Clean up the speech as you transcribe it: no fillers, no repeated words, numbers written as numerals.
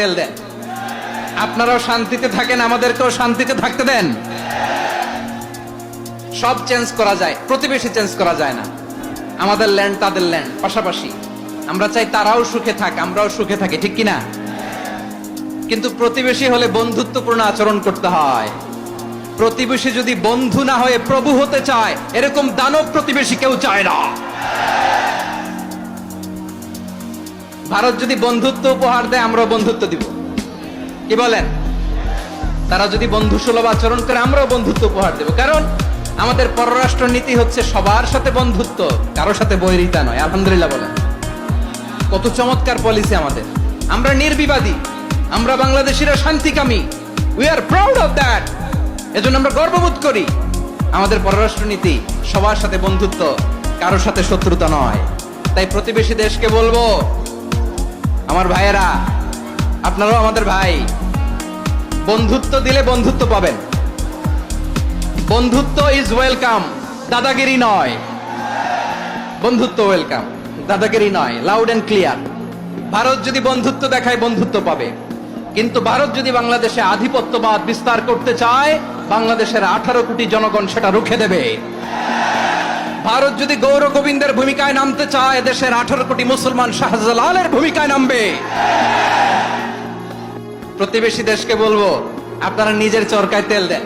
তেল দেন। আপনারাও শান্তিতে থাকেন, আমাদেরকেও শান্তিতে থাকতে দেন। সব চেঞ্জ করা যায়, প্রতিবেশী চেঞ্জ করা যায় না। আমাদের ল্যান্ড তাদের ল্যান্ড, পাশাপাশি। আমরা চাই তারাও সুখে থাক, আমরাও সুখে থাকি, ঠিক কিনা? কিন্তু প্রতিবেশী হলে বন্ধুত্বপূর্ণ আচরণ করতে হয়। প্রতিবেশী যদি বন্ধু না হয়ে প্রভু হতে চায়, এরকম দানব প্রতিবেশী কেউ চায় না। ভারত যদি বন্ধুত্ব উপহার দেয়, আমরাও বন্ধুত্ব দিব। কি বলেন? তারা যদি বন্ধু সুলভ আচরণ করে, আমরাও বন্ধুত্ব উপহার দেব। কারণ আমাদের পররাষ্ট্র নীতি হচ্ছে সবার সাথে বন্ধুত্ব, কারোর সাথে বৈরিতা নয়। আলহামদুলিল্লাহ বলেন। কত চমৎকার পলিসি আমাদের। আমরা নির্বিবাদী, আমরা বাংলাদেশিরা শান্তিকামী। We are proud of that. এজন্য আমরা গর্ববোধ করি। আমাদের পররাষ্ট্র নীতি সবার সাথে বন্ধুত্ব, কারোর সাথে শত্রুতা নয়। তাই প্রতিবেশী দেশকে বলবো, আমার ভাইয়েরা, আপনারাও আমাদের ভাই। বন্ধুত্ব দিলে বন্ধুত্ব পাবেন। বন্ধুত্ব ইজ ওয়েলকাম, দাদাগিরি নয়। বন্ধুত্ব ওয়েলকাম, দাদাগিরি নয়। Loud and clear. ভারত যদি বন্ধুত্ব দেখায়, বন্ধুত্ব পাবে। কিন্তু ভারত যদি বাংলাদেশে আধিপত্যবাদ বিস্তার করতে চায়, বাংলাদেশের 18 কোটি জনগণ সেটা রুখে দেবে। ভারত যদি গৌর গোবিন্দের ভূমিকায় নামতে চায়, দেশের 18 কোটি মুসলমান শাহজালালের ভূমিকায় নামবে। প্রতিবেশী দেশকে বলবো, আপনারা নিজের চরকায় তেল দেন।